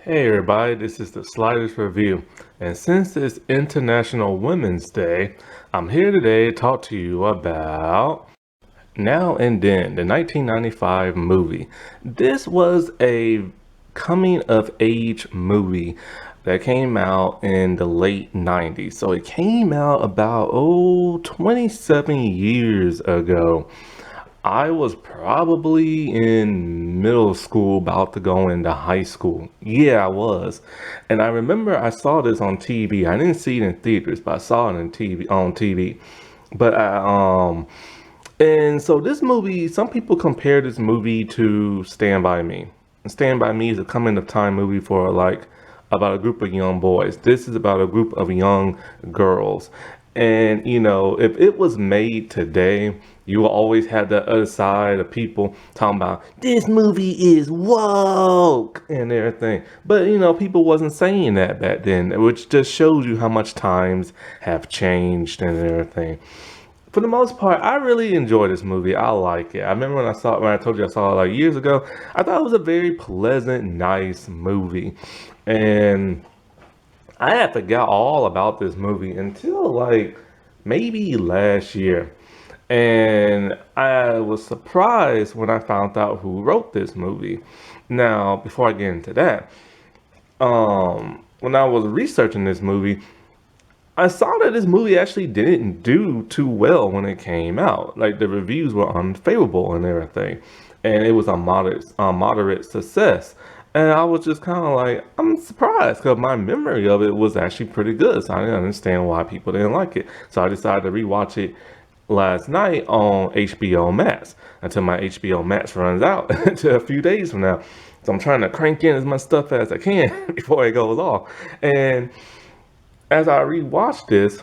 Hey everybody, this is the Slightest Review, and since it's International Women's Day, I'm here today to talk to you about Now and Then, the 1995 movie. This was a coming of age movie that came out in the late 90s. So it came out about, 27 years ago. I was probably in middle school, about to go into high school. Yeah, I was. And I remember I saw this on TV. I didn't see it in theaters, but I saw it on TV. But and so this movie, some people compare this movie to Stand By Me. And Stand By Me is a coming of time movie for like about a group of young boys. This is about a group of young girls. And if it was made today, you will always have the other side of people talking about this movie is woke and everything. But people wasn't saying that back then, which just shows you how much times have changed and everything. For the most part, I really enjoy this movie. I like it. I remember when I told you I saw it like years ago. I thought it was a very pleasant, nice movie, and I had forgot all about this movie until like maybe last year. And I was surprised when I found out who wrote this movie. Now, before I get into that, when I was researching this movie, I saw that this movie actually didn't do too well when it came out. Like the reviews were unfavorable and everything, and it was a moderate success. And I was just kind of like, I'm surprised because my memory of it was actually pretty good. So I didn't understand why people didn't like it. So I decided to rewatch it last night on HBO Max until my HBO Max runs out to a few days from now. So I'm trying to crank in as much stuff as I can before it goes off. And as I rewatched this,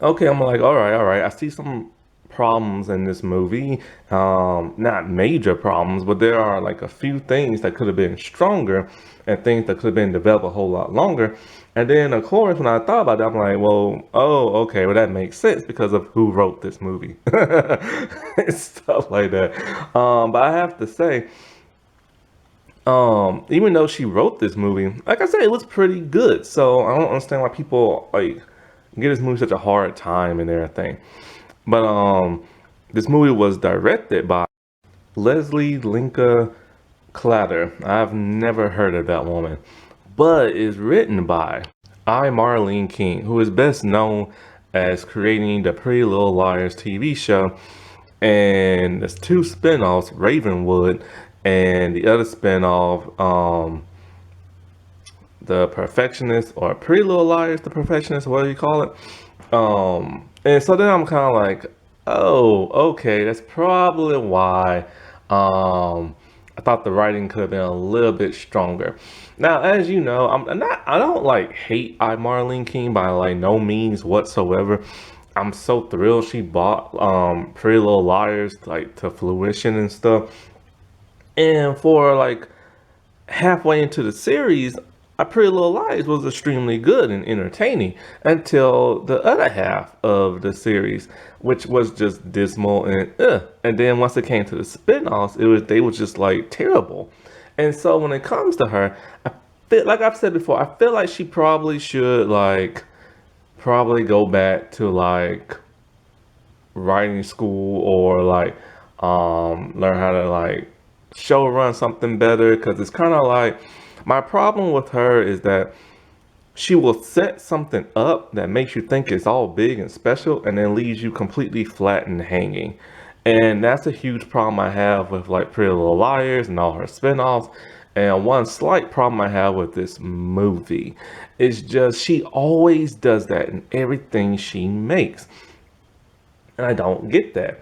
okay, I'm like, all right. I see some problems in this movie. Not major problems, but there are like a few things that could have been stronger and things that could have been developed a whole lot longer. And then, of course, when I thought about that, I'm like, well, oh, okay, well, that makes sense because of who wrote this movie and stuff like that. But I have to say, even though she wrote this movie, like I said, it was pretty good. So I don't understand why people like give this movie such a hard time and everything. But this movie was directed by Leslie Linka Clatter. I've never heard of that woman, but is written by Marlene King, who is best known as creating the Pretty Little Liars TV show, and there's two spinoffs, Ravenwood, and the other spinoff, The Perfectionist, or Pretty Little Liars, The Perfectionist, what do you call it? And so then I'm kind of like, oh, okay, that's probably why I thought the writing could have been a little bit stronger. Now, as you know, I don't like hate I Marlene King by like no means whatsoever. I'm so thrilled she bought Pretty Little Liars like to fruition and stuff. And for like halfway into the series, A Pretty Little Lies was extremely good and entertaining until the other half of the series, which was just dismal and then once it came to the spin-offs, they were just like terrible. And so when it comes to her, I feel like I've said before, I feel like she probably should like probably go back to like writing school or like learn how to like show run something better because it's kind of like my problem with her is that she will set something up that makes you think it's all big and special and then leaves you completely flat and hanging. And that's a huge problem I have with like Pretty Little Liars and all her spinoffs. And one slight problem I have with this movie is just she always does that in everything she makes. And I don't get that.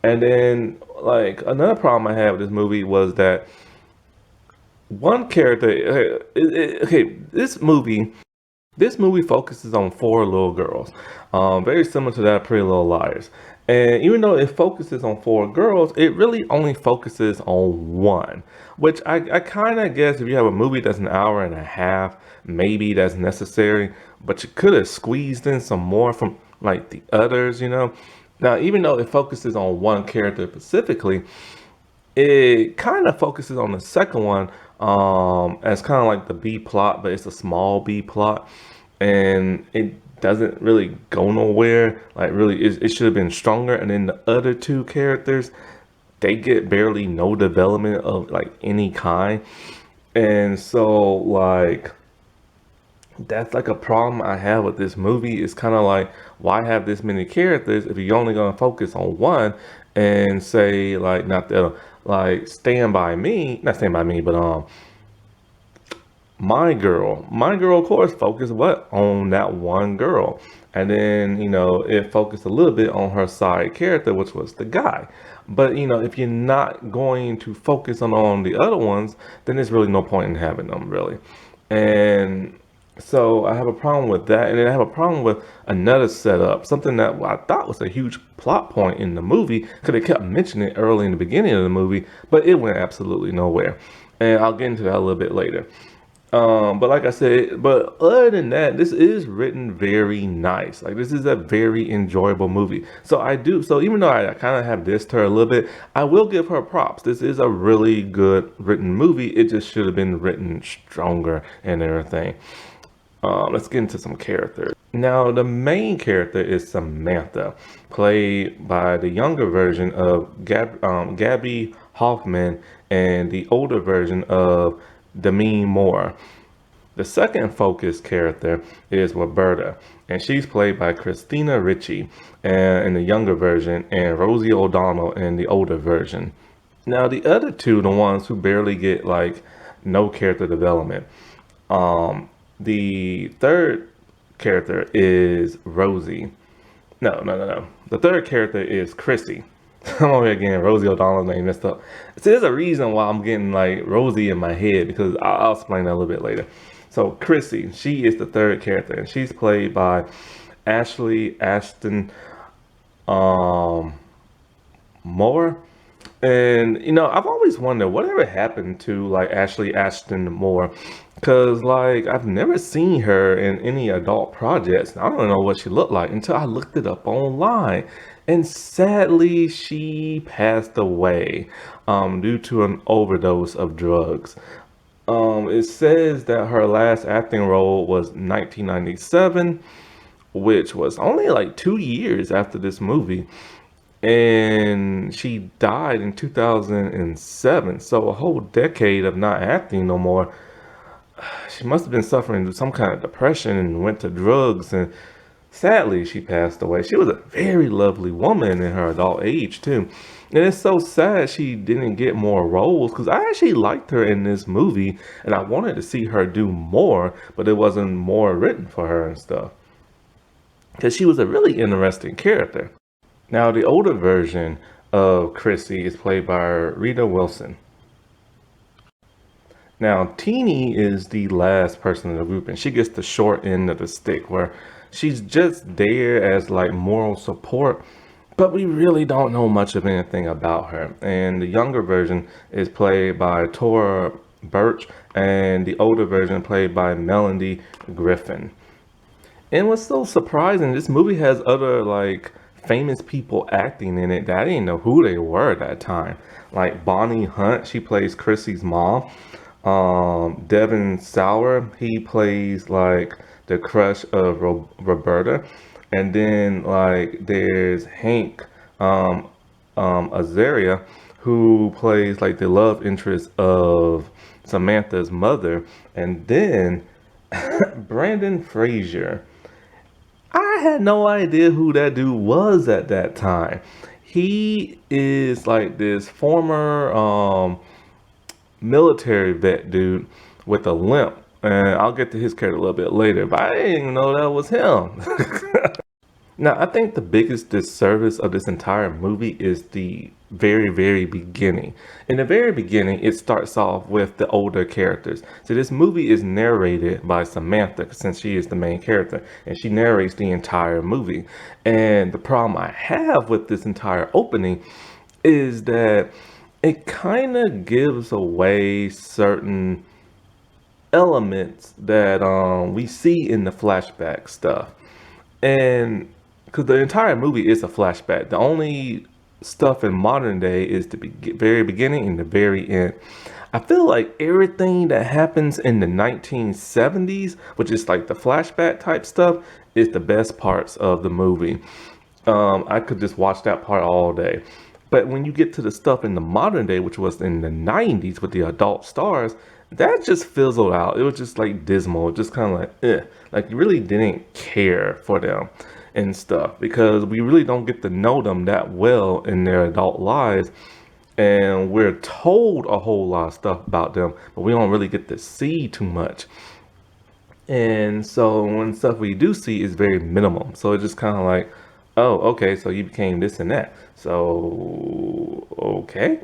And then like another problem I had with this movie was that one character okay, this movie focuses on four little girls, very similar to that of Pretty Little Liars. And even though it focuses on four girls, it really only focuses on one, which I kind of guess if you have a movie that's an hour and a half, maybe that's necessary, but you could have squeezed in some more from like the others. Now, even though it focuses on one character specifically, it kind of focuses on the second one as kind of like the B plot, but it's a small B plot, and it doesn't really go nowhere. Like really, it should have been stronger. And then the other two characters, they get barely no development of like any kind, and so like that's like a problem I have with this movie. It's kind of like, why have this many characters if you're only gonna focus on one and say like not the like Stand By Me, not Stand By Me, but My Girl, of course, focused what on that one girl, and then it focused a little bit on her side character, which was the guy. But if you're not going to focus on the other ones, then there's really no point in having them, really. And so I have a problem with that, and then I have a problem with another setup, something that I thought was a huge plot point in the movie, because they kept mentioning it early in the beginning of the movie, but it went absolutely nowhere. And I'll get into that a little bit later. But like I said, but other than that, this is written very nice. Like this is a very enjoyable movie. So even though I kind of have dissed her a little bit, I will give her props. This is a really good written movie. It just should have been written stronger and everything. Let's get into some characters. Now, the main character is Samantha, played by the younger version of Gabby Hoffman and the older version of Demi Moore. The second focused character is Roberta, and she's played by Christina Ricci in the younger version, and Rosie O'Donnell in the older version. Now, the other two, the ones who barely get like no character development. The third character is Rosie. No. The third character is Chrissy. I'm over here getting Rosie O'Donnell's name messed up. So there's a reason why I'm getting like Rosie in my head, because I'll explain that a little bit later. So Chrissy, she is the third character, and she's played by Ashley Ashton Moore. And I've always wondered whatever happened to like Ashley Ashton Moore, because like I've never seen her in any adult projects. I don't know what she looked like until I looked it up online. And sadly, she passed away due to an overdose of drugs. It says that her last acting role was 1997, which was only like 2 years after this movie. And she died in 2007, so a whole decade of not acting no more. She must have been suffering some kind of depression and went to drugs, and sadly she passed away. She was a very lovely woman in her adult age too, and it's so sad she didn't get more roles, because I actually liked her in this movie and I wanted to see her do more, but it wasn't more written for her and stuff, because she was a really interesting character. Now, the older version of Chrissy is played by Rita Wilson. Now, Teeny is the last person in the group, and she gets the short end of the stick, where she's just there as like moral support, but we really don't know much of anything about her. And the younger version is played by Tora Birch, and the older version played by Melanie Griffin. And what's so surprising, this movie has other like famous people acting in it that I didn't know who they were at that time. Like Bonnie Hunt, she plays Chrissy's mom. Devin Sauer, he plays like the crush of Roberta. And then like there's Hank Azaria, who plays like the love interest of Samantha's mother. And then Brandon Fraser, I had no idea who that dude was at that time. He is like this former military vet dude with a limp. And I'll get to his character a little bit later, but I didn't even know that was him. Now, I think the biggest disservice of this entire movie is the very, very beginning. In the very beginning, it starts off with the older characters. So this movie is narrated by Samantha, since she is the main character, and she narrates the entire movie. And the problem I have with this entire opening is that it kind of gives away certain elements that we see in the flashback stuff. And because the entire movie is a flashback. The only stuff in modern day is the very beginning and the very end. I feel like everything that happens in the 1970s, which is like the flashback type stuff, is the best parts of the movie. I could just watch that part all day. But when you get to the stuff in the modern day, which was in the 90s with the adult stars, that just fizzled out. It was just like dismal, just kind of like, eh. Like you really didn't care for them and stuff because we really don't get to know them that well in their adult lives. And we're told a whole lot of stuff about them, but we don't really get to see too much. And so when stuff we do see is very minimal. So it's just kind of like, oh, okay, so you became this and that. So, okay.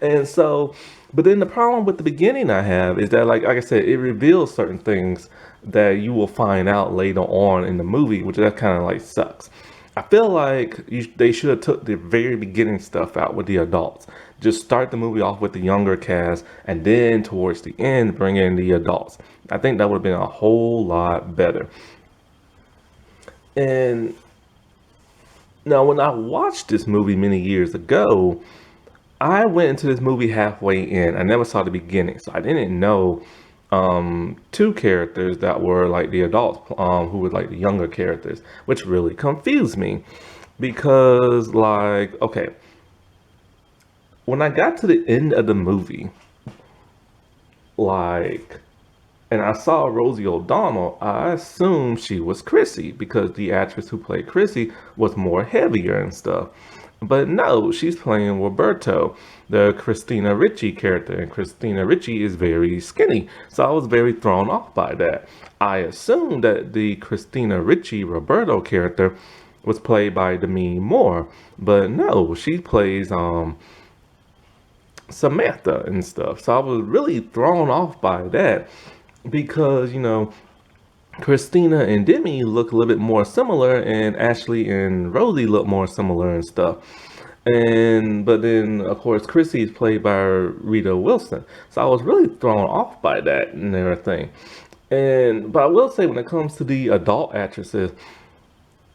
And so, but then the problem with the beginning I have is that, like I said, it reveals certain things that you will find out later on in the movie, which that kind of like sucks. I feel like they should have took the very beginning stuff out with the adults. Just start the movie off with the younger cast, and then towards the end, bring in the adults. I think that would have been a whole lot better. And now, when I watched this movie many years ago, I went into this movie halfway in. I never saw the beginning, so I didn't know two characters that were like the adults, who were like the younger characters, which really confused me because, like, okay, when I got to the end of the movie, like, and I saw Rosie O'Donnell, I assumed she was Chrissy because the actress who played Chrissy was more heavier and stuff. But no, she's playing Roberto, the Christina Ricci character, and Christina Ricci is very skinny. So I was very thrown off by that. I assumed that the Christina Ricci Roberto character was played by Demi Moore, but no, she plays Samantha and stuff. So I was really thrown off by that because, you know, Christina and Demi look a little bit more similar, and Ashley and Rosie look more similar and stuff. And but then of course Chrissy is played by Rita Wilson, so I was really thrown off by that and everything. And but I will say when it comes to the adult actresses,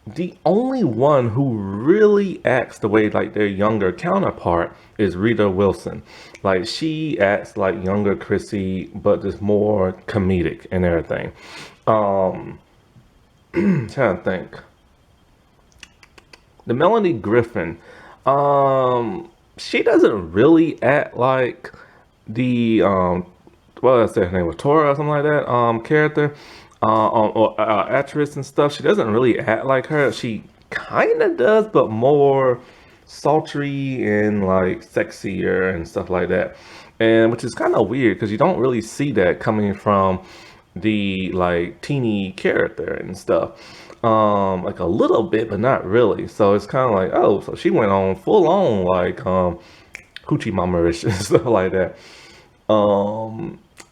the only one who really acts the way like their younger counterpart is Rita Wilson. Like she acts like younger Chrissy, but just more comedic and everything. Um, trying to think. The Melanie Griffin, she doesn't really act like the well, I said her name was Tora or something like that. Character, or actress and stuff. She doesn't really act like her. She kind of does, but more sultry and like sexier and stuff like that. And which is kind of weird because you don't really see that coming from the like teeny character and stuff. Like a little bit, but not really. So it's kind of like, oh, so she went on full on like hoochie mama-ish and stuff like that.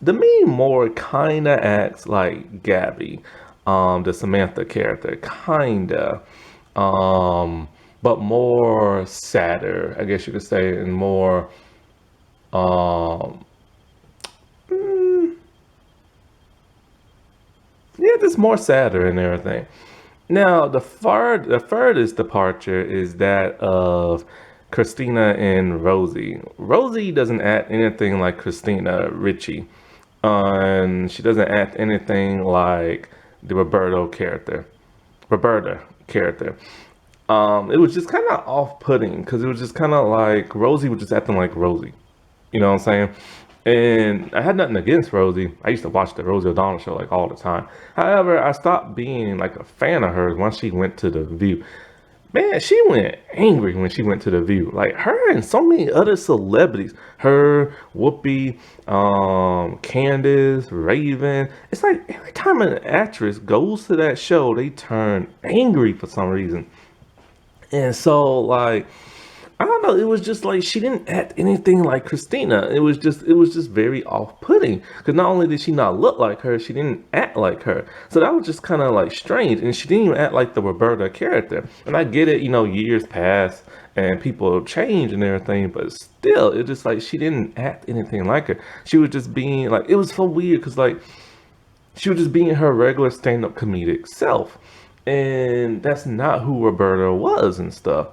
Demi Moore kind of acts like Gabby, the Samantha character, kinda, but more sadder, I guess you could say, and more, um, mm, yeah, just more sadder and everything. Now, the furthest departure is that of Christina and Rosie. Rosie doesn't act anything like Christina Ricci, and she doesn't act anything like the Roberta character. It was just kind of off-putting because it was just kind of like Rosie was just acting like Rosie. You know what I'm saying? And I had nothing against Rosie. I used to watch the Rosie O'Donnell show like all the time. However, I stopped being like a fan of hers once she went to The View. Man, she went angry when she went to The View. Like her and so many other celebrities. Her, Whoopi, Candace, Raven. It's like every time an actress goes to that show, they turn angry for some reason. And so like I don't know. It was just like she didn't act anything like Christina. It was just very off-putting. Because not only did she not look like her, she didn't act like her. So that was just kind of like strange. And she didn't even act like the Roberta character. And I get it, years pass and people change and everything, but still, it's just like she didn't act anything like her. She was just being like, it was so weird because like she was just being her regular stand-up comedic self. And that's not who Roberta was and stuff.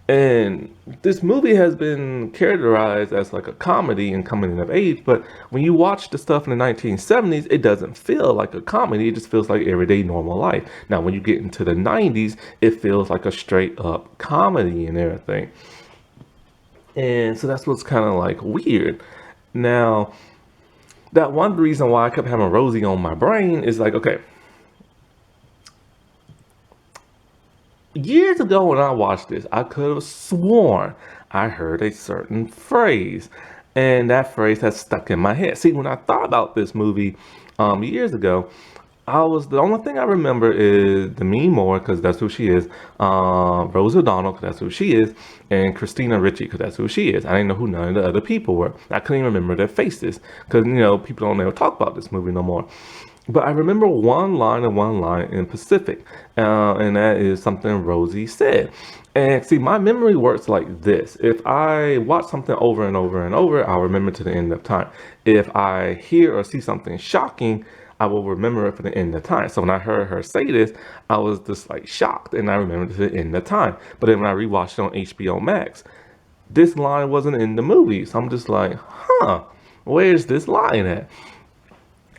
And this movie has been characterized as like a comedy and coming of age, but when you watch the stuff in the 1970s, it doesn't feel like a comedy. It just feels like everyday normal life. Now, when you get into the 90s, it feels like a straight up comedy and everything. And so that's what's kind of like weird. Now, that one reason why I kept having Rosie on my brain is like, okay, years ago when I watched this, I could have sworn I heard a certain phrase, and that phrase has stuck in my head. See, when I thought about this movie years ago, the only thing I remember is Demi Moore, because that's who she is, Rose O'Donnell, because that's who she is, and Christina Ricci, because that's who she is. I didn't know who none of the other people were. I couldn't even remember their faces, because, people don't ever talk about this movie no more. But I remember one line in Pacific, and that is something Rosie said. And see, my memory works like this. If I watch something over and over and over, I'll remember to the end of time. If I hear or see something shocking, I will remember it for the end of time. So when I heard her say this, I was just like shocked, and I remembered to the end of time. But then when I rewatched it on HBO Max, this line wasn't in the movie. So I'm just like, where's this line at?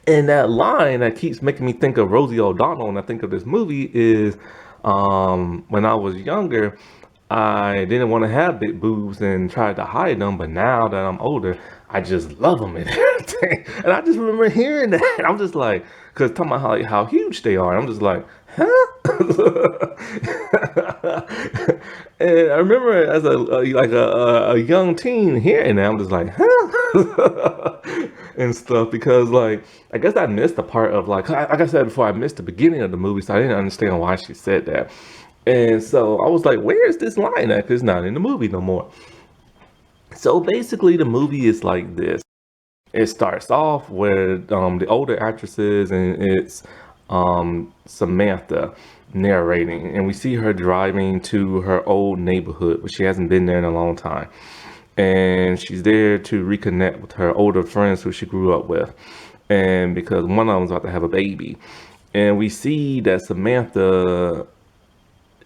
And that line that keeps making me think of Rosie O'Donnell when I think of this movie is when I was younger, I didn't want to have big boobs and tried to hide them, but now that I'm older, I just love them and everything. And I just remember hearing that. I'm just like, because talking about how huge they are, I'm just like, huh? And I remember as a young teen hearing that, I'm just like, huh? And stuff, because like I guess I missed the part of like I said before, I missed the beginning of the movie, so I didn't understand why she said that. And so I was like, where is this line at? 'Cause it's not in the movie no more. So basically the movie is like this. It starts off with the older actresses, and it's Samantha narrating, and we see her driving to her old neighborhood, but she hasn't been there in a long time. And she's there to reconnect with her older friends who she grew up with, and because one of them's about to have a baby. And we see that Samantha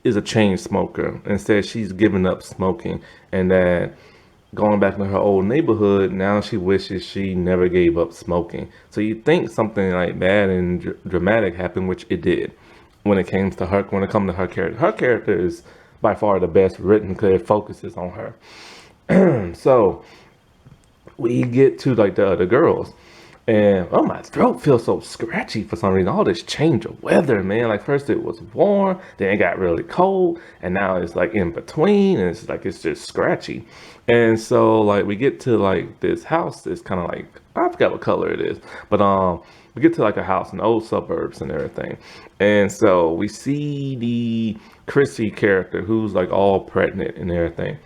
is a chain smoker and says she's given up smoking, and that going back to her old neighborhood, now she wishes she never gave up smoking. So you think something like bad and dramatic happened, which it did. When it comes to her character, her character is by far the best written because it focuses on her. So we get to like the other girls, and oh, my throat feels so scratchy for some reason. All this change of weather, man. Like first it was warm, then it got really cold, and now it's like in between, and it's just scratchy. And so like we get to like this house. It's kind of like, I forgot what color it is, but we get to like a house in the old suburbs and everything. And so we see the Chrissy character who's like all pregnant and everything.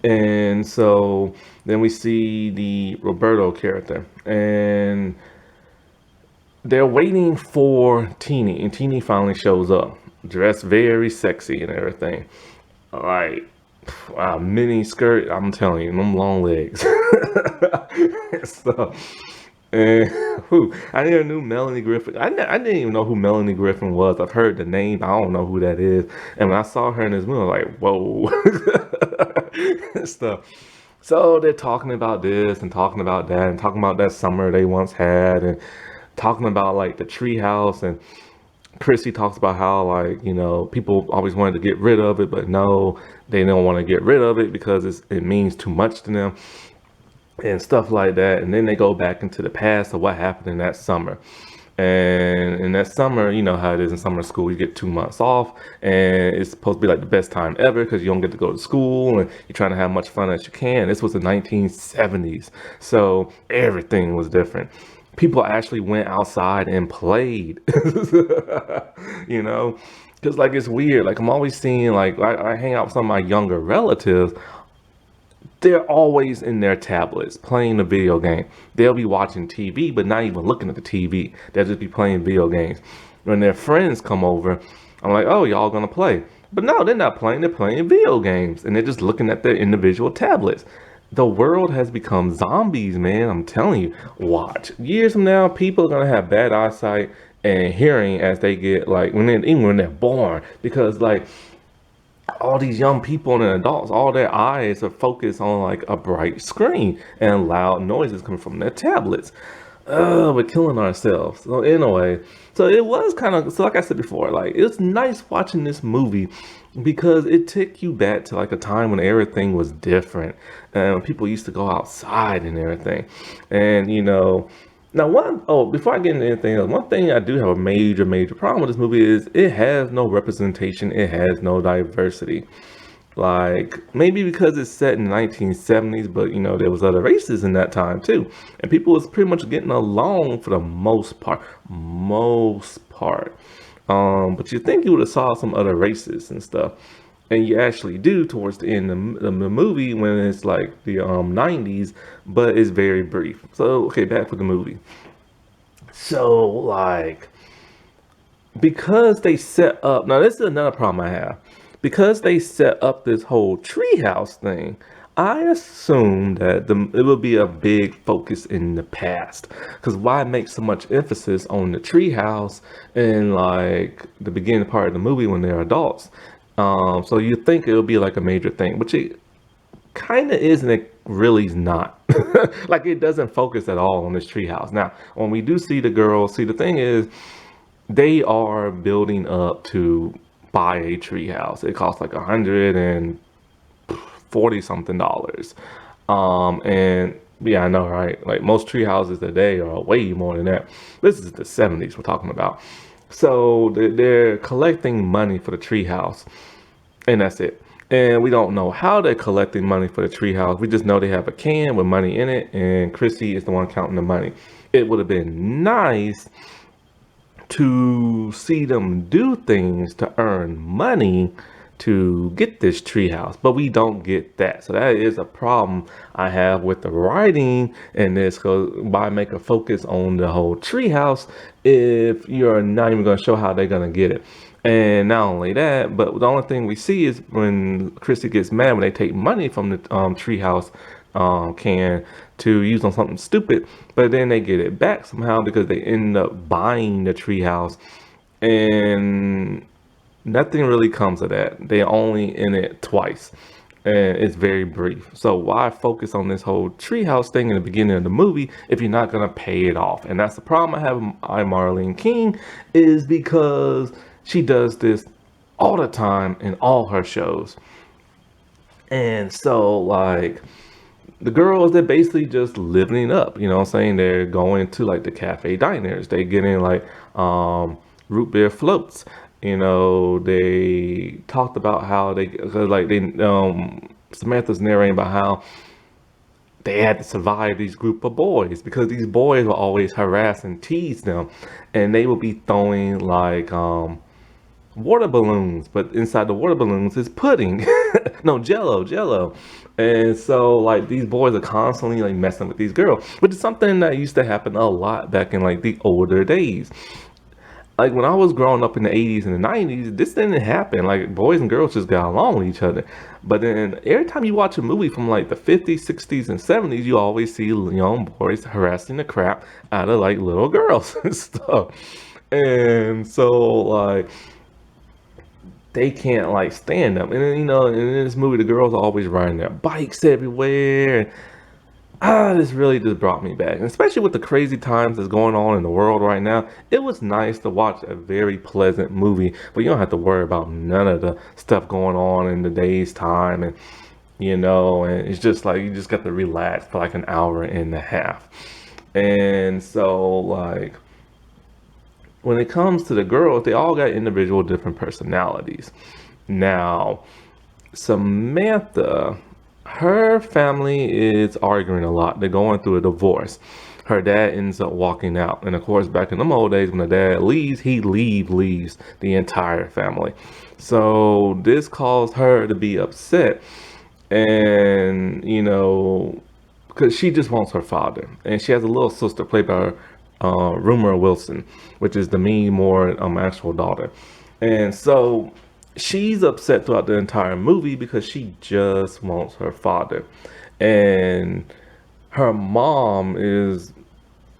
And so then we see the Roberto character, and they're waiting for Teeny, and Teeny finally shows up, dressed very sexy and everything. Like, wow, mini skirt, I'm telling you, them long legs. So, and I never knew Melanie Griffin. I didn't even know who Melanie Griffin was. I've heard the name, I don't know who that is. And when I saw her in this movie, I was like, whoa. And stuff. So they're talking about this and talking about that and talking about that summer they once had, and talking about like the tree house. And Chrissy talks about how like, people always wanted to get rid of it, but no, they don't want to get rid of it because it means too much to them and stuff like that. And then they go back into the past of what happened in that summer. And in that summer, you know how it is in summer school, you get 2 months off, and it's supposed to be like the best time ever because you don't get to go to school and you're trying to have much fun as you can. This was the 1970s, so everything was different. People actually went outside and played, because like it's weird. Like I'm always seeing, like I hang out with some of my younger relatives. They're always in their tablets playing the video game. They'll be watching TV, but not even looking at the TV. They'll just be playing video games. When their friends come over, I'm like, oh, y'all gonna play? But no, they're not playing. They're playing video games, and they're just looking at their individual tablets. The world has become zombies, man. I'm telling you. Watch. Years from now, people are gonna have bad eyesight and hearing as they get, like, even when they're born, because like all these young people and adults, all their eyes are focused on like a bright screen and loud noises coming from their tablets. We're killing ourselves. So anyway, so it was kind of, so like I said before, like it's nice watching this movie because it took you back to like a time when everything was different and when people used to go outside and everything. And now before I get into anything else, one thing I do have a major problem with this movie is it has no representation, it has no diversity. Like maybe because it's set in the 1970s, but there was other races in that time too, and people was pretty much getting along for the most part. But you think you would have saw some other races and stuff, and you actually do towards the end of the movie when it's like the 90s, but it's very brief. So okay, back with the movie. So like because they set up, now this is another problem I have, because they set up this whole treehouse thing. I assume that it will be a big focus in the past, because why make so much emphasis on the treehouse in like the beginning part of the movie when they're adults? So you think it'll be like a major thing, which it kind of is, and it really is not. Like it doesn't focus at all on this treehouse. Now, when we do see the girls, see the thing is, they are building up to buy a treehouse. It costs like $140 something. And yeah, I know, right? Like most tree houses today are way more than that. This is the 70s we're talking about. So they're collecting money for the tree house, and that's it. And we don't know how they're collecting money for the tree house. We just know they have a can with money in it, and Chrissy is the one counting the money. It would have been nice to see them do things to earn money to get this treehouse, but we don't get that. So that is a problem I have with the writing in this, because why make a focus on the whole treehouse if you're not even going to show how they're going to get it? And not only that, but the only thing we see is when Chrissy gets mad when they take money from the treehouse can to use on something stupid, but then they get it back somehow because they end up buying the treehouse, and nothing really comes of that. They only in it twice, and it's very brief. So why focus on this whole treehouse thing in the beginning of the movie if you're not gonna pay it off? And that's the problem I have with Marlene King, is because she does this all the time in all her shows. And so like the girls, they're basically just living it up, you know what I'm saying? They're going to like the cafe diners, they getting like root beer floats. They talked about how Samantha's narrating about how they had to survive these group of boys because these boys were always harass and tease them, and they would be throwing like water balloons, but inside the water balloons is pudding. No, jello. And so like these boys are constantly like messing with these girls, which is something that used to happen a lot back in like the older days. Like when I was growing up in the 80s and the 90s, this didn't happen. Like boys and girls just got along with each other. But then every time you watch a movie from like the 50s, 60s, and 70s, you always see young boys harassing the crap out of like little girls and stuff. And so like they can't like stand them. And then, in this movie, the girls are always riding their bikes everywhere. This really just brought me back. And especially with the crazy times that's going on in the world right now, it was nice to watch a very pleasant movie, but you don't have to worry about none of the stuff going on in the day's time. And, and it's just like, you just got to relax for like an hour and a half. And so like, when it comes to the girls, they all got individual different personalities. Now, Samantha, her family is arguing a lot. They're going through a divorce. Her dad ends up walking out. And of course, back in the old days, when the dad leaves, he leaves the entire family. So this caused her to be upset. And, because she just wants her father. And she has a little sister played by her, Rumor Wilson, which is Demi Moore, actual daughter. And so she's upset throughout the entire movie because she just wants her father. And her mom is,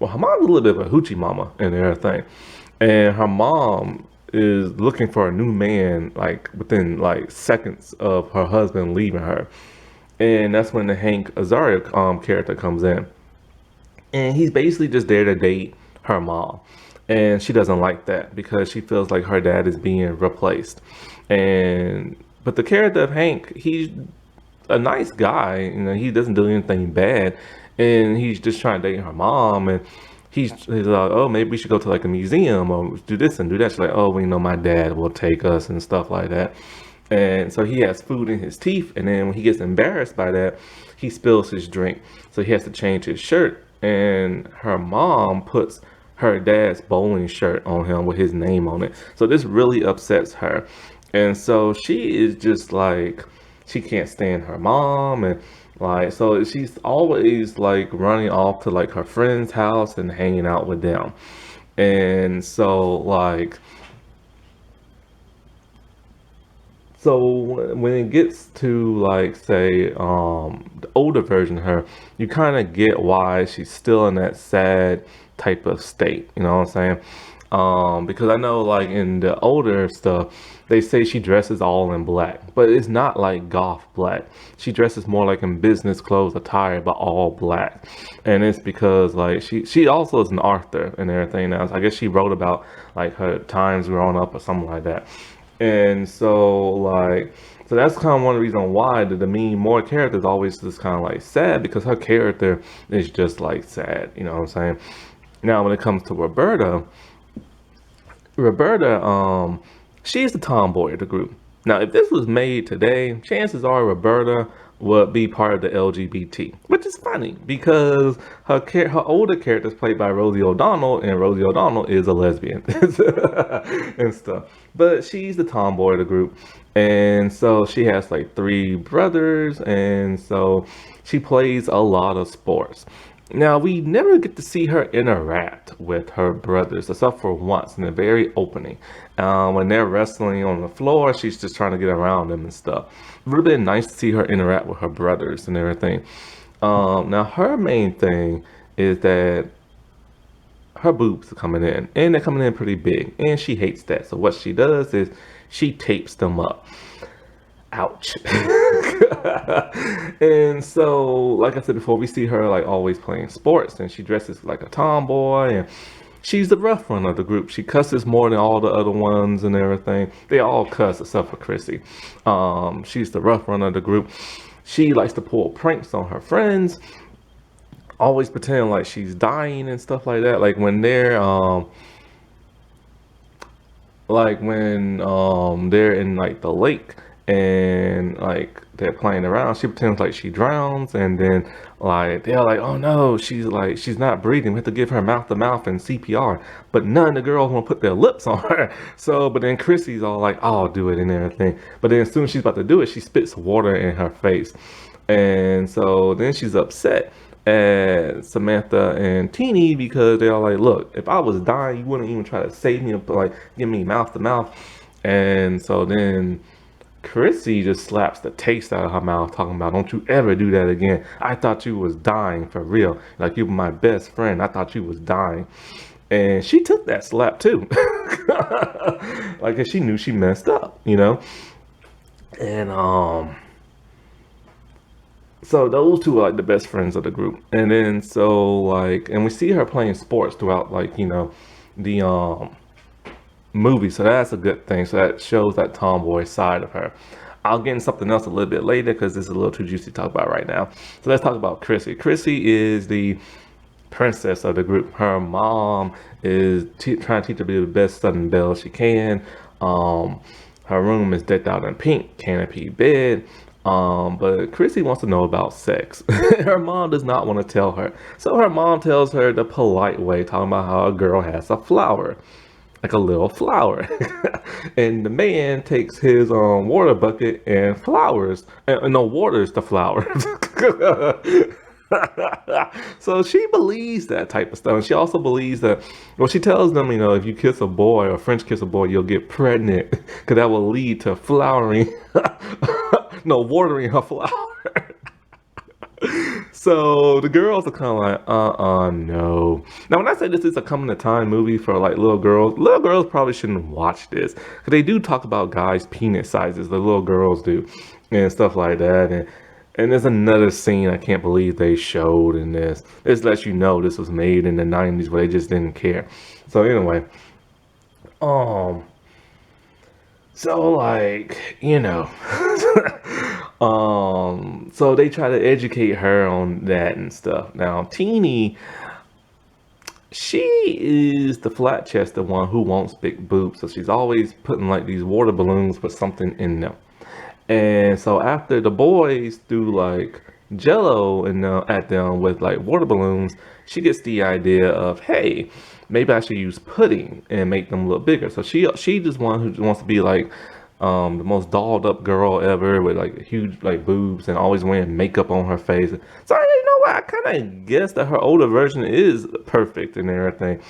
her mom's a little bit of a hoochie mama and everything. And her mom is looking for a new man like within like seconds of her husband leaving her. And that's when the Hank Azaria character comes in, and he's basically just there to date her mom, and she doesn't like that because she feels like her dad is being replaced. And but the character of Hank, he's a nice guy, you know, he doesn't do anything bad, and he's just trying to date her mom. And he's like, oh, maybe we should go to like a museum or do this and do that. She's like, oh, we know my dad will take us and stuff like that. And so he has food in his teeth, and then when he gets embarrassed by that, he spills his drink. So he has to change his shirt, and her mom puts her dad's bowling shirt on him with his name on it. So this really upsets her. And so she is just like, she can't stand her mom, and like, so she's always like running off to like her friend's house and hanging out with them. And so like, so when it gets to like say the older version of her, you kind of get why she's still in that sad type of state. You know what I'm saying? Because I know like in the older stuff, they say she dresses all in black, but it's not like goth black. She dresses more like in business clothes attire, but all black. And it's because like she also is an author and everything now. So I guess she wrote about like her times growing up or something like that. And so like, so that's kind of one of the reasons why the Demi Moore character is always just kind of like sad, because her character is just like sad, you know what I'm saying? Now when it comes to Roberta, she's the tomboy of the group. Now if this was made today, chances are Roberta would be part of the LGBT, which is funny because her older character is played by Rosie O'Donnell, and Rosie O'Donnell is a lesbian and stuff. But she's the tomboy of the group, and so she has like 3 brothers, and so she plays a lot of sports. Now, we never get to see her interact with her brothers, except for once in the very opening. When they're wrestling on the floor, she's just trying to get around them and stuff. It would have been nice to see her interact with her brothers and everything. Now, her main thing is that her boobs are coming in, and they're coming in pretty big, and she hates that. So what she does is she tapes them up. Ouch. And so like I said before, we see her like always playing sports, and she dresses like a tomboy, and she's the rough one of the group. She cusses more than all the other ones and everything. They all cuss except for Chrissy. She's the rough one of the group. She likes to pull pranks on her friends, always pretend like she's dying and stuff like that. Like when they're in like the lake and like they're playing around, she pretends like she drowns, and then like they're like, oh no, she's not breathing, we have to give her mouth to mouth and CPR, but none of the girls want to put their lips on her. So but then Chrissy's all like, I'll do it and everything, but then as soon as she's about to do it, she spits water in her face. And so then she's upset at Samantha and Teeny because they're all like, look, if I was dying, you wouldn't even try to save me, like give me mouth to mouth. And so then Chrissy just slaps the taste out of her mouth, talking about, don't you ever do that again. I thought you was dying for real. Like, you were my best friend. I thought you was dying. And she took that slap too. Like, 'cause she knew she messed up, you know? And so those two are like the best friends of the group. And then so like, and we see her playing sports throughout, like, you know, the movie, so that's a good thing. So that shows that tomboy side of her. I'll get into something else a little bit later because this is a little too juicy to talk about right now. So let's talk about Chrissy. Chrissy is the princess of the group. Her mom is trying to teach her to be the best Southern belle she can. Her room is decked out in pink, canopy bed. But Chrissy wants to know about sex. Her mom does not want to tell her. So her mom tells her the polite way, talking about how a girl has a flower, like a little flower. And the man takes his water bucket and waters the flower. So she believes that type of stuff. And she also believes that, well, she tells them, you know, if you kiss a boy or French kiss a boy, you'll get pregnant, because that will lead to flowering, no, watering her flower. So the girls are kind of like, no. Now, when I say this is a coming to time movie for like little girls probably shouldn't watch this. Because they do talk about guys' penis sizes, the little girls do, and stuff like that. And there's another scene I can't believe they showed in this. This lets you know this was made in the 90s where they just didn't care. So anyway, um, so like, so they try to educate her on that and stuff. Now, Teeny, she is the flat chested one who wants big boobs. So she's always putting like these water balloons with something in them. And so after the boys do like jello and at them with like water balloons, she gets the idea of, hey, maybe I should use pudding and make them look bigger. So she just one who wants to be like the most dolled up girl ever with like huge like boobs and always wearing makeup on her face. So you know what? I kind of guess that her older version is perfect and everything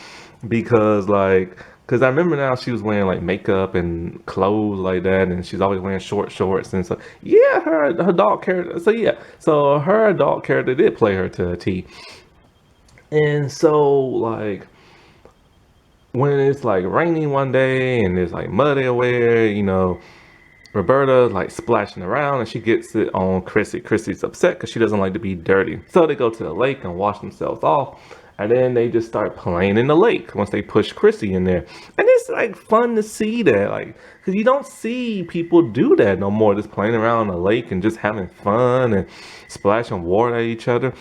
because I remember now she was wearing like makeup and clothes like that, and she's always wearing short shorts and so yeah, her adult character. So yeah, so her adult character did play her to a T, and so like when it's like raining one day and there's like mud everywhere, Roberta like splashing around and she gets it on Chrissy. Chrissy's upset because she doesn't like to be dirty. So they go to the lake and wash themselves off. And then they just start playing in the lake once they push Chrissy in there. And it's like fun to see that, like, because you don't see people do that no more, just playing around in the lake and just having fun and splashing water at each other.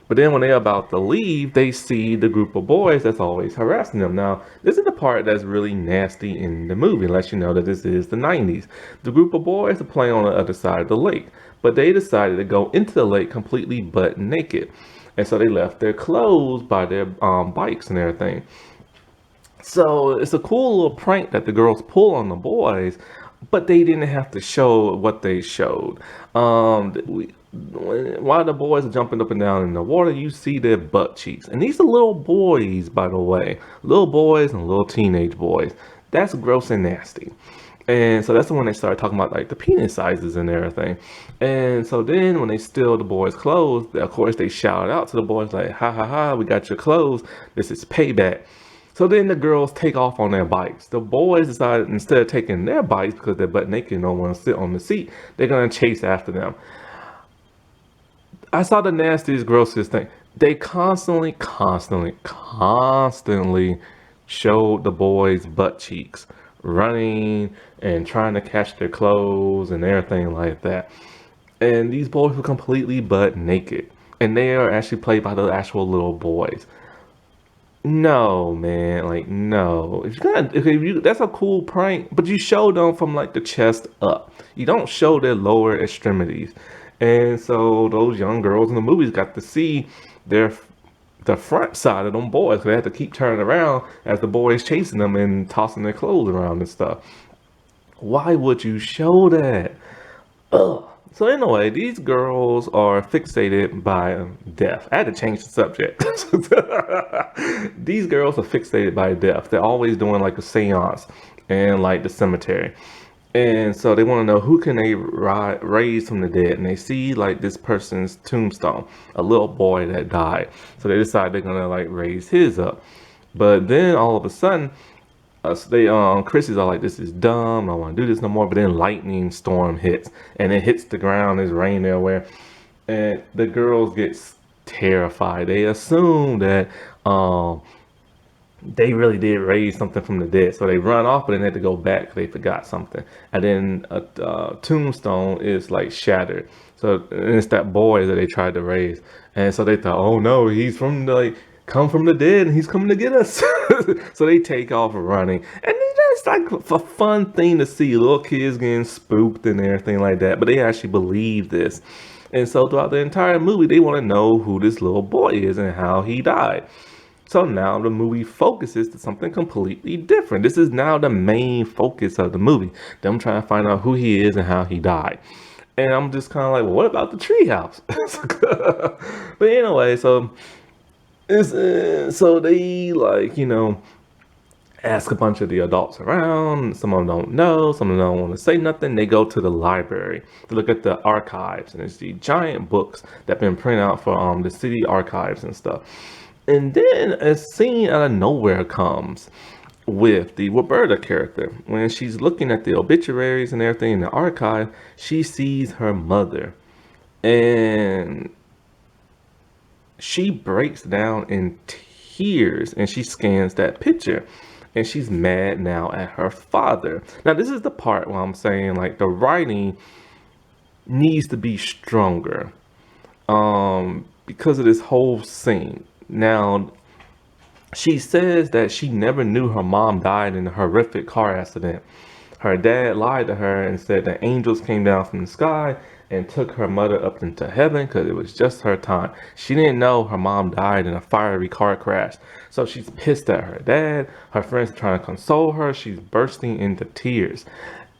But then when they're about to leave, they see the group of boys that's always harassing them. Now, this is the part that's really nasty in the movie, unless you know that this is the 90s. The group of boys are playing on the other side of the lake, but they decided to go into the lake completely butt naked. And so they left their clothes by their bikes and everything. So it's a cool little prank that the girls pull on the boys, but they didn't have to show what they showed. While the boys are jumping up and down in the water, you see their butt cheeks. And these are little boys, by the way. Little boys and little teenage boys. That's gross and nasty. And so that's when they started talking about like the penis sizes and everything. And so then when they steal the boys' clothes, of course they shout out to the boys like, ha ha ha, we got your clothes. This is payback. So then the girls take off on their bikes. The boys decided instead of taking their bikes because they're butt naked and don't want to sit on the seat, they're going to chase after them. I saw the nastiest, grossest thing. They constantly showed the boys' butt cheeks running and trying to catch their clothes and everything like that. And these boys were completely butt naked. And they are actually played by the actual little boys. No, man, like no. If you that's a cool prank, but you show them from like the chest up. You don't show their lower extremities. And so those young girls in the movies got to see the front side of them boys. 'Cause they had to keep turning around as the boys chasing them and tossing their clothes around and stuff. Why would you show that? Ugh. So anyway, these girls are fixated by death. I had to change the subject. These girls are fixated by death. They're always doing like a seance and like the cemetery. And so they want to know who can they raise from the dead. And they see like this person's tombstone, a little boy that died. So they decide they're going to like raise his up. But then all of a sudden, Chrissy's all like, this is dumb, I don't want to do this no more. But then lightning storm hits and it hits the ground. There's rain everywhere, and the girls get terrified. They assume that they really did raise something from the dead, so they run off, but then they had to go back. They forgot something, and then a tombstone is like shattered. So and it's that boy that they tried to raise, and so they thought, oh no, he's from the come from the dead and he's coming to get us. So they take off running, and it's like a fun thing to see, little kids getting spooked and everything like that, but they actually believe this. And so throughout the entire movie they want to know who this little boy is and how he died. So now the movie focuses to something completely different. This is now the main focus of the movie, them trying to find out who he is and how he died. And I'm just kind of like, well, what about the treehouse? But anyway, so it's so they ask a bunch of the adults around. Some of them don't know. Some of them don't want to say nothing. They go to the library to look at the archives, and it's the giant books that been printed out for the city archives and stuff. And then a scene out of nowhere comes with the Roberta character. When she's looking at the obituaries and everything in the archive, she sees her mother, and she breaks down in tears, and she scans that picture, and she's mad now at her father. Now this is the part where I'm saying, like, the writing needs to be stronger because of this whole scene. Now she says that she never knew her mom died in a horrific car accident. Her dad lied to her and said that angels came down from the sky and took her mother up into heaven because it was just her time. She didn't know her mom died in a fiery car crash. So she's pissed at her dad. Her friends trying to console her. She's bursting into tears.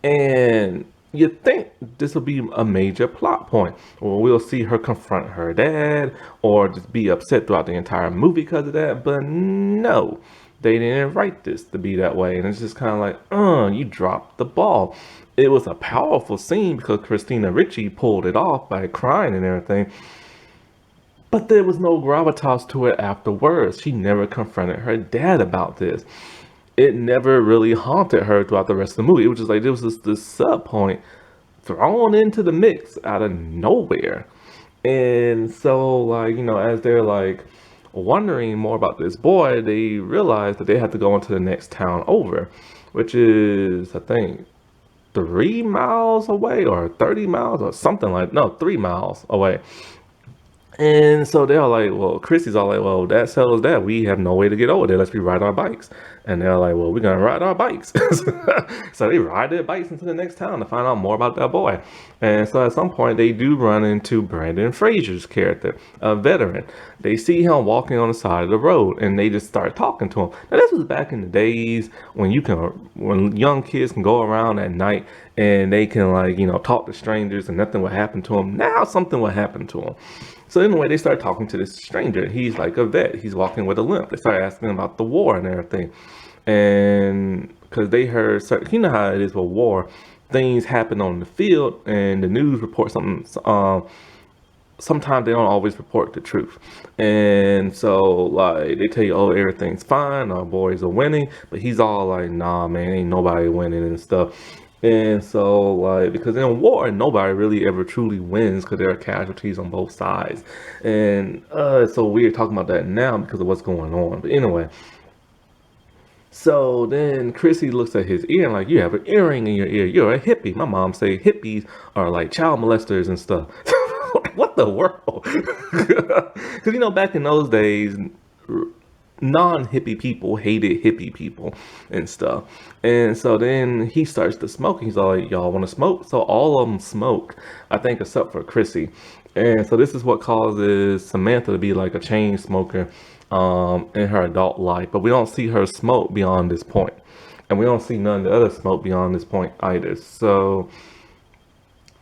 And you think this will be a major plot point, or we'll see her confront her dad or just be upset throughout the entire movie because of that. But no, they didn't write this to be that way. And it's just kind of like, you dropped the ball. It was a powerful scene because Christina Ricci pulled it off by crying and everything. But there was no gravitas to it afterwards. She never confronted her dad about this. It never really haunted her throughout the rest of the movie. It was just like, there was this sub point thrown into the mix out of nowhere. And so, like, as they're like wondering more about this boy, they realize that they have to go into the next town over, which is, I think, 3 miles away or 30 miles or something, like, no, 3 miles away. And so they're like, well, Chrissy's all like, well, that settles that. We have no way to get over there. Let's ride our bikes. And they're like, well, we're going to ride our bikes. So they ride their bikes into the next town to find out more about that boy. And so at some point, they do run into Brandon Fraser's character, a veteran. They see him walking on the side of the road, and they just start talking to him. Now, this was back in the days when when young kids can go around at night and they can, like, talk to strangers and nothing will happen to them. Now something will happen to them. So anyway, they start talking to this stranger. He's like a vet. He's walking with a limp. They start asking him about the war and everything. And because they heard, how it is with war, things happen on the field and the news reports something. Sometimes they don't always report the truth. And so, like, they tell you, oh, everything's fine, our boys are winning. But he's all like, nah, man, ain't nobody winning and stuff. And so, like, because in war, nobody really ever truly wins because there are casualties on both sides. And it's so weird talking about that now because of what's going on. But anyway, so then Chrissy looks at his ear and like, you have an earring in your ear. You're a hippie. My mom say hippies are like child molesters and stuff. What the world? Because, back in those days, non-hippie people hated hippie people and stuff. And so then he starts to smoke. He's all like, y'all want to smoke? So all of them smoke, I think, except for Chrissy. And so this is what causes Samantha to be like a chain smoker in her adult life. But we don't see her smoke beyond this point. And we don't see none of the other smoke beyond this point either. So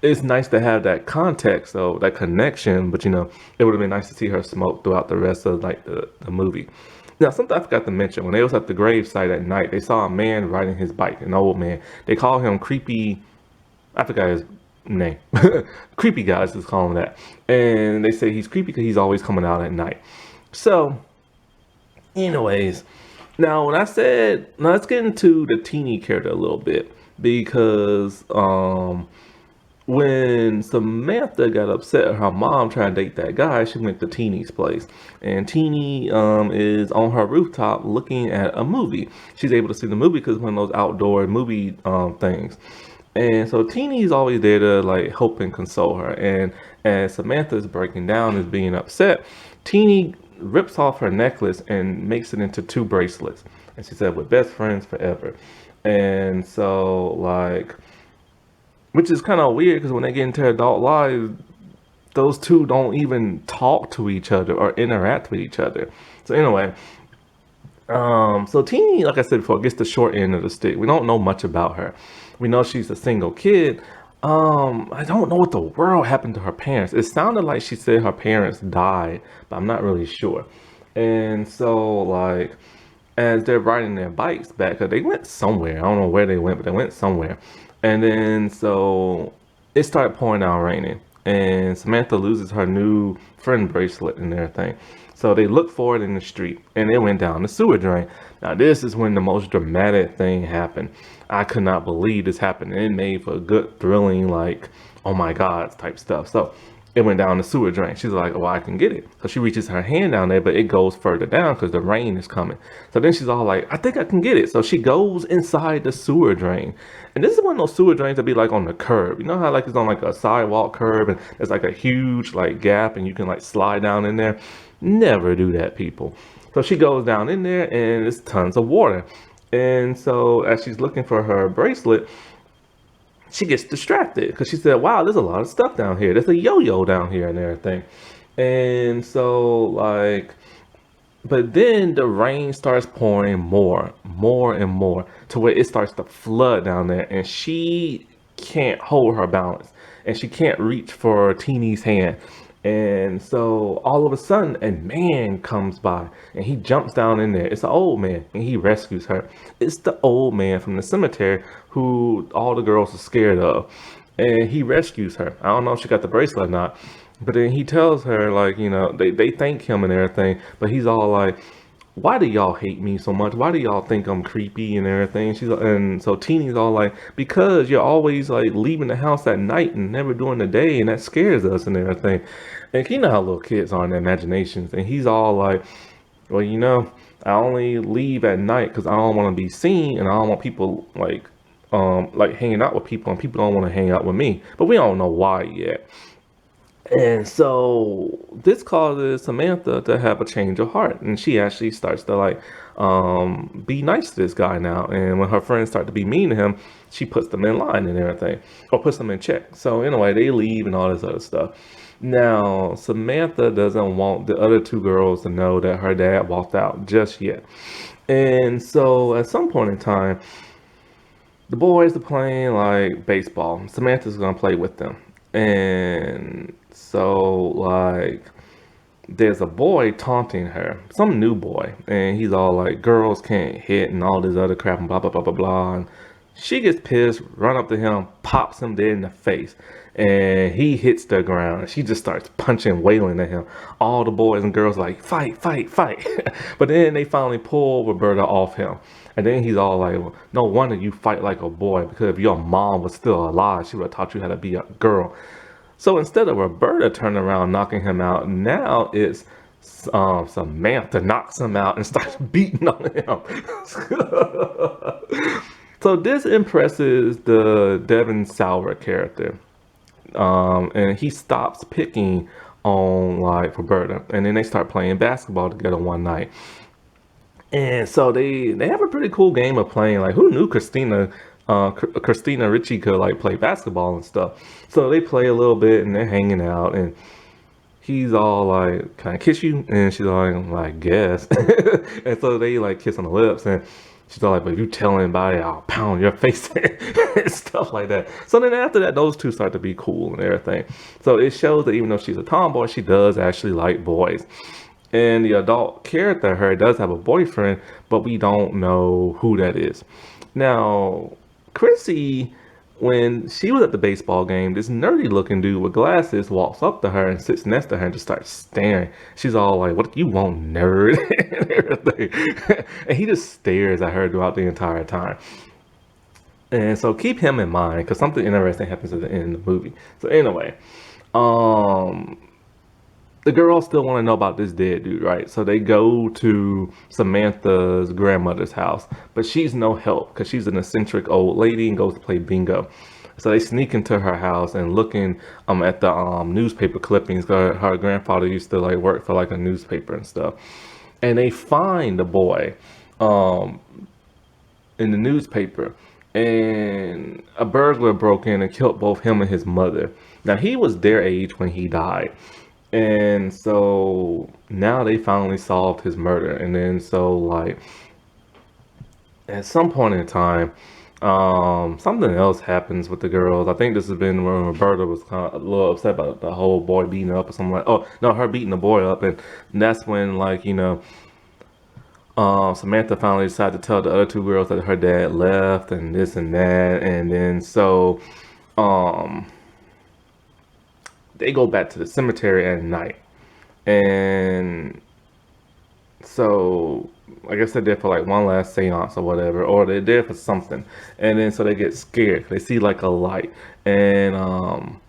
it's nice to have that context, though, that connection. But, it would have been nice to see her smoke throughout the rest of, like, the movie. Now, something I forgot to mention, when they was at the gravesite at night, they saw a man riding his bike, an old man. They call him Creepy, I forgot his name. Creepy guys just call him that. And they say he's creepy because he's always coming out at night. So, anyways, now let's get into the teeny character a little bit. Because, when Samantha got upset at her mom trying to date that guy, she went to Teeny's place. And Teeny is on her rooftop looking at a movie. She's able to see the movie because it's one of those outdoor movie things. And so Teeny's always there to, like, help and console her. And as Samantha's breaking down, is being upset, Teeny rips off her necklace and makes it into 2 bracelets. And she said, we're best friends forever. And so, like, which is kind of weird because when they get into adult lives, those two don't even talk to each other or interact with each other. So anyway, so Teeny, like I said before, gets the short end of the stick. We don't know much about her. We know she's a single kid. I don't know what the world happened to her parents. It sounded like she said her parents died, but I'm not really sure. And so, like, as they're riding their bikes back, because they went somewhere. I don't know where they went, but they went somewhere. And then so it started pouring down raining, and Samantha loses her new friend bracelet and everything. So they look for it in the street, and it went down the sewer drain. Now this is when the most dramatic thing happened. I could not believe this happened. It made for a good, thrilling, like, oh my God type stuff. So it went down the sewer drain. She's like, oh, I can get it. So she reaches her hand down there, but it goes further down because the rain is coming. So then she's all like, I think I can get it. So she goes inside the sewer drain. And this is one of those sewer drains that be like on the curb. You know how like it's on like a sidewalk curb and there's like a huge like gap and you can like slide down in there? Never do that, people. So she goes down in there and it's tons of water. And so as she's looking for her bracelet, she gets distracted because she said, wow, there's a lot of stuff down here. There's a yo-yo down here and everything. And so like, but then the rain starts pouring more and more to where it starts to flood down there and she can't hold her balance and she can't reach for Teeny's hand. And so all of a sudden, a man comes by and he jumps down in there. It's an old man and he rescues her. It's the old man from the cemetery who all the girls are scared of. And he rescues her. I don't know if she got the bracelet or not. But then he tells her, like, you know, they thank him and everything. But he's all like, why do y'all hate me so much? Why do y'all think I'm creepy and everything? And so Teeny's all like, because you're always like leaving the house at night and never during the day, and that scares us and everything. And you know how little kids are in their imaginations. And he's all like, well, you know, I only leave at night because I don't want to be seen and I don't want people like hanging out with people and people don't want to hang out with me. But we don't know why yet. And so this causes Samantha to have a change of heart, and she actually starts to like be nice to this guy now. And when her friends start to be mean to him, she puts them in line and everything, or puts them in check. So anyway, they leave and all this other stuff. Now Samantha doesn't want the other two girls to know that her dad walked out just yet. And so at some point in time, the boys are playing like baseball. Samantha's gonna play with them. And so like there's a boy taunting her, some new boy, and he's all like, girls can't hit and all this other crap and blah blah blah blah blah. And she gets pissed, run up to him, pops him dead in the face, and he hits the ground. She just starts punching, wailing at him. All the boys and girls like, fight, fight, fight. But then they finally pull Roberta off him. And then he's all like, well, no wonder you fight like a boy, because if your mom was still alive, she would have taught you how to be a girl. So instead of Roberta turning around knocking him out, now it's Samantha knocks him out and starts beating on him. So this impresses the Devin Sauer character. And he stops picking on like Roberta. And then they start playing basketball together one night. And so they have a pretty cool game of playing. Like, who knew Christina Ricci could like play basketball and stuff. So they play a little bit and they're hanging out and he's all like, can I kiss you? And she's all like, well, I guess. And so they like kiss on the lips and she's all like, but if you tell anybody, I'll pound your face and stuff like that. So then after that, those two start to be cool and everything. So it shows that even though she's a tomboy, she does actually like boys. And the adult character, her, does have a boyfriend, but we don't know who that is. Now, Chrissy, when she was at the baseball game, this nerdy looking dude with glasses walks up to her and sits next to her and just starts staring. She's all like, what do you want, nerd? And everything. And he just stares at her throughout the entire time. And so keep him in mind because something interesting happens at the end of the movie. So anyway, the girls still want to know about this dead dude, right? So they go to Samantha's grandmother's house, but she's no help because she's an eccentric old lady and goes to play bingo. So they sneak into her house and looking at the newspaper clippings. Her grandfather used to like work for like a newspaper and stuff, and they find the boy in the newspaper, and a burglar broke in and killed both him and his mother. Now he was their age when he died. And so now they finally solved his murder. And then so like at some point in time, something else happens with the girls. I think this has been when Roberta was kind of a little upset about the whole boy beating her up or something like, oh no, her beating the boy up. And that's when like, you know, Samantha finally decided to tell the other two girls that her dad left and this and that, and then so um, they go back to the cemetery at night, and so I guess they're there for like one last seance or whatever, or they're there for something, and then so they get scared. They see like a light, and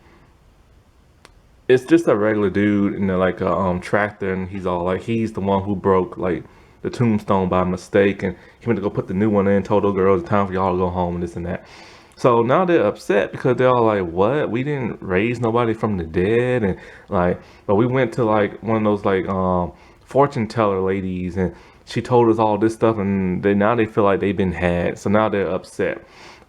it's just a regular dude in like a tractor, and he's all like he's the one who broke like the tombstone by mistake, and he went to go put the new one in. Told the girls it's time for y'all to go home and this and that. So now they're upset because they're all like, "What? We didn't raise nobody from the dead, and like, but we went to like one of those like fortune teller ladies, and she told us all this stuff, and now they feel like they've been had. So now they're upset."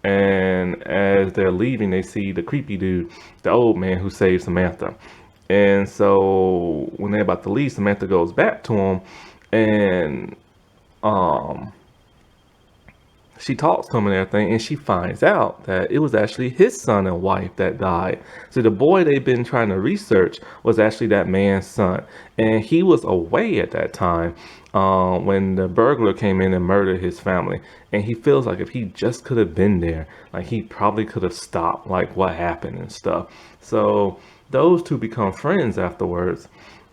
And as they're leaving, they see the creepy dude, the old man who saved Samantha. And so when they're about to leave, Samantha goes back to him, and um, she talks to him and everything, and she finds out that it was actually his son and wife that died. So the boy they've been trying to research was actually that man's son, and he was away at that time when the burglar came in and murdered his family. And he feels like if he just could have been there, like he probably could have stopped like what happened and stuff. So those two become friends afterwards.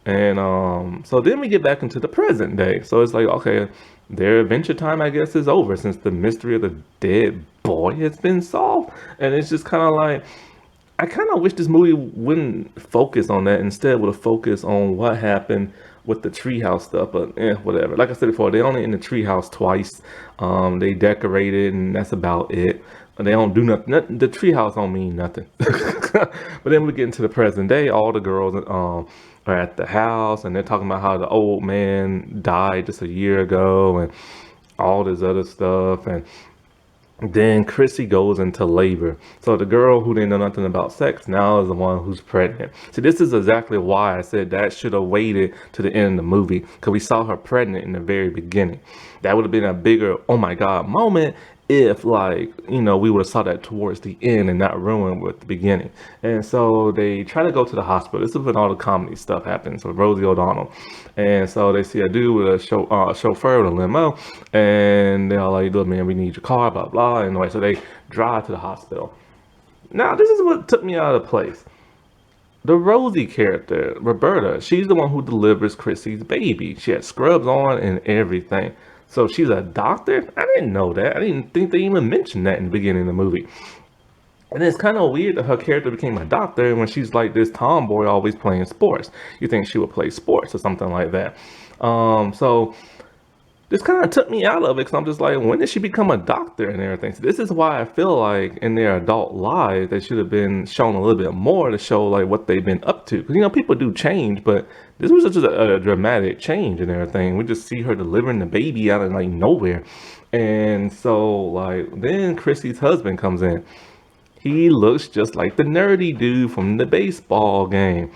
And so then we get back into the present day. So it's like, okay, their adventure time, I guess, is over since the mystery of the dead boy has been solved. And it's just kind of like, I kind of wish this movie wouldn't focus on that. Instead, would have focused on what happened with the treehouse stuff. But whatever. Like I said before, they only in the treehouse twice. They decorated, and that's about it. They don't do nothing. The treehouse don't mean nothing. But then we get into the present day. All the girls are at the house, and they're talking about how the old man died just a year ago, and all this other stuff. And then Chrissy goes into labor. So the girl who didn't know nothing about sex now is the one who's pregnant. See, this is exactly why I said that should have waited to the end of the movie, because we saw her pregnant in the very beginning. That would have been a bigger, oh my God, moment if, like, you know, we would have saw that towards the end and not ruined with the beginning. And so they try to go to the hospital. This is when all the comedy stuff happens with Rosie O'Donnell. And so they see a dude with a chauffeur with a limo, and they're all like, "Look, man, we need your car, blah, blah." And anyway, so they drive to the hospital. Now, this is what took me out of place. The Rosie character, Roberta, she's the one who delivers Chrissy's baby. She had scrubs on and everything. So she's a doctor? I didn't know that. I didn't think they even mentioned that in the beginning of the movie. And it's kind of weird that her character became a doctor when she's like this tomboy always playing sports. You think she would play sports or something like that. So this kind of took me out of it, because I'm just like, when did she become a doctor and everything? So this is why I feel like in their adult lives, they should have been shown a little bit more to show like what they've been up to. Because, you know, people do change, but this was just a dramatic change and everything. We just see her delivering the baby out of like nowhere. And so like then Chrissy's husband comes in. He looks just like the nerdy dude from the baseball game.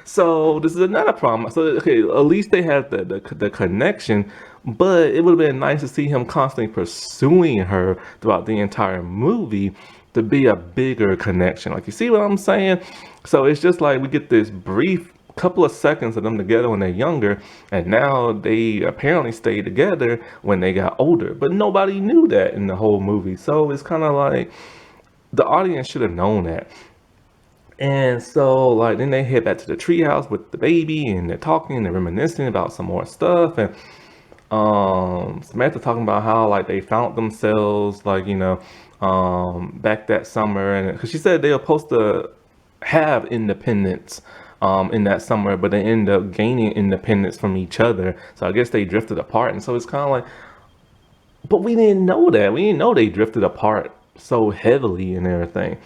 So this is another problem. So okay, at least they had the connection, but it would have been nice to see him constantly pursuing her throughout the entire movie to be a bigger connection. Like, you see what I'm saying? So it's just like we get this brief couple of seconds of them together when they're younger, and now they apparently stayed together when they got older, but nobody knew that in the whole movie. So it's kind of like the audience should have known that. And so, like, then they head back to the treehouse with the baby, and they're talking and they're reminiscing about some more stuff. And Samantha talking about how like they found themselves, like, you know, back that summer, and because she said they were supposed to have independence in that summer, but they end up gaining independence from each other. So I guess they drifted apart, and so it's kind of like, but we didn't know that. We didn't know they drifted apart so heavily and everything.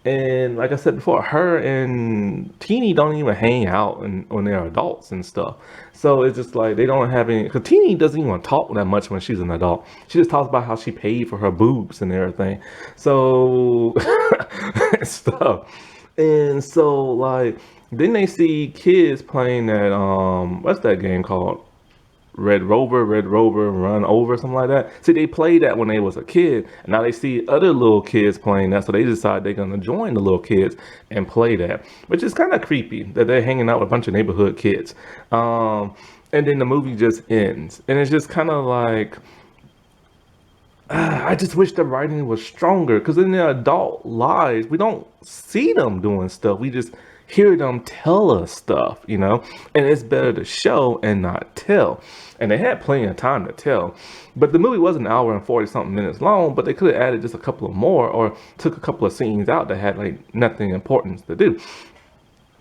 And like I said before, her and Teeny don't even hang out when they're adults and stuff. So it's just like they don't have any, because Teeny doesn't even talk that much when she's an adult. She just talks about how she paid for her boobs and everything. So stuff. And so like then they see kids playing that what's that game called? Red Rover, Run Over, something like that. See, they played that when they was a kid, and now they see other little kids playing that, so they decide they're gonna join the little kids and play that, which is kind of creepy that they're hanging out with a bunch of neighborhood kids. and then the movie just ends, and it's just kind of like, I just wish the writing was stronger, because in their adult lives, we don't see them doing stuff. We just hear them tell us stuff, you know? And it's better to show and not tell. And they had plenty of time to tell. But the movie was an hour and 40 something minutes long, but they could have added just a couple of more, or took a couple of scenes out that had like nothing important to do.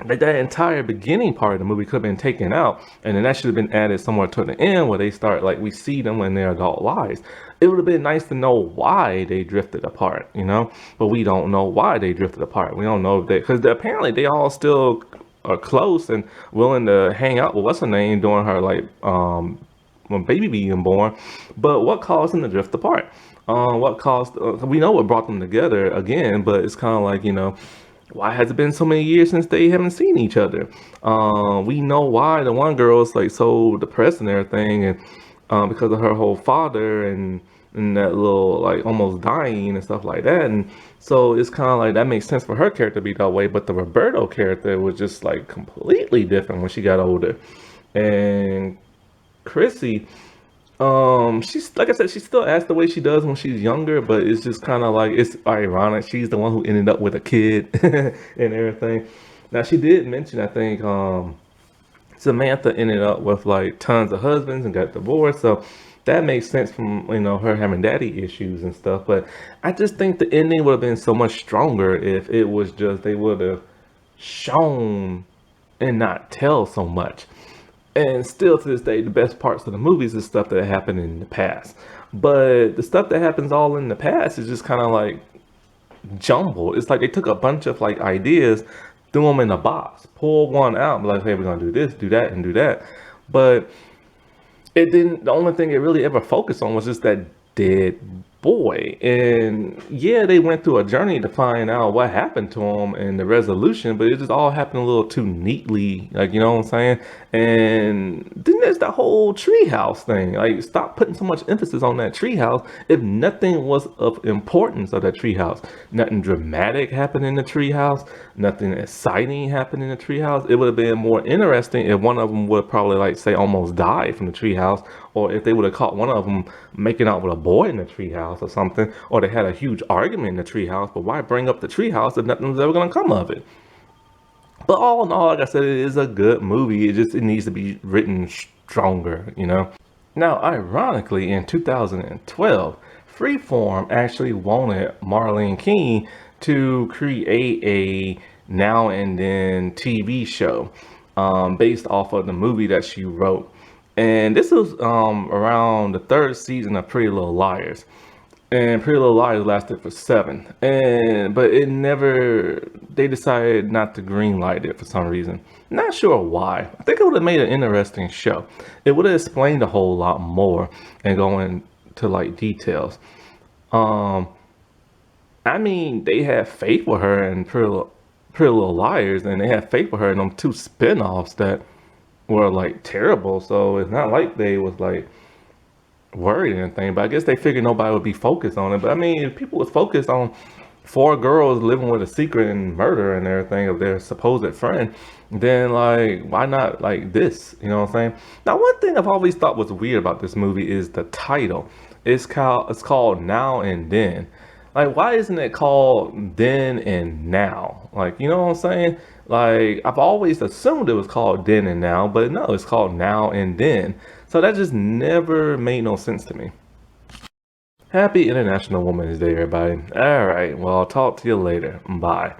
Like that entire beginning part of the movie could have been taken out, and then that should have been added somewhere to the end where they start, like, we see them in their adult lives. It would have been nice to know why they drifted apart, you know, but we don't know why they drifted apart. We don't know if they, because apparently they all still are close and willing to hang out with what's her name during her, like, when baby being born. But what caused them to drift apart? What caused? We know what brought them together again, but it's kind of like, you know, why has it been so many years since they haven't seen each other? We know why the one girl's like so depressed and everything, and because of her whole father and that little, like, almost dying and stuff like that. And so it's kind of like that makes sense for her character to be that way. But the Roberto character was just like completely different when she got older. And Chrissy, she's, like I said, she still acts the way she does when she's younger, but it's just kind of like, it's ironic. She's the one who ended up with a kid and everything. Now, she did mention, I think, Samantha ended up with like tons of husbands and got divorced, so that makes sense from, you know, her having daddy issues and stuff. But I just think the ending would have been so much stronger if it was just they would have shown and not tell so much. And still to this day, the best parts of the movies is stuff that happened in the past. But the stuff that happens all in the past is just kind of like jumbled. It's like they took a bunch of like ideas, threw them in a box, pulled one out, like, hey, we're gonna do this, do that, and do that. But it didn't. The only thing it really ever focused on was just that dead boy. And yeah, they went through a journey to find out what happened to him and the resolution, but it just all happened a little too neatly, like, you know what I'm saying? And then there's the whole treehouse thing. Like, stop putting so much emphasis on that treehouse if nothing was of importance of that treehouse. Nothing dramatic happened in the treehouse, nothing exciting happened in the treehouse. It would have been more interesting if one of them would probably, like, say, almost died from the treehouse, or if they would have caught one of them making out with a boy in the treehouse or something, or they had a huge argument in the treehouse. But why bring up the treehouse if nothing's ever going to come of it? But all in all, like I said, it is a good movie. It needs to be written stronger, you know. Now, ironically, in 2012, Freeform actually wanted Marlene King to create a Now and Then TV show based off of the movie that she wrote. And this was around the third season of Pretty Little Liars. And Pretty Little Liars lasted for 7. But it never, they decided not to greenlight it for some reason. Not sure why. I think it would have made an interesting show. It would have explained a whole lot more and go into like details. I mean, they had faith with her in Pretty Little Liars, and they had faith with her in them 2 spinoffs that were like terrible. So it's not like they was like worried or anything, but I guess they figured nobody would be focused on it. But I mean, if people was focused on 4 girls living with a secret and murder and everything of their supposed friend, then like, why not like this? You know what I'm saying? Now, one thing I've always thought was weird about this movie is the title. It's called Now and Then. Like, why isn't it called Then and Now? Like, you know what I'm saying? Like, I've always assumed it was called Then and Now, but no, it's called Now and Then. So that just never made no sense to me. Happy International Women's Day, everybody. All right, well, I'll talk to you later. Bye.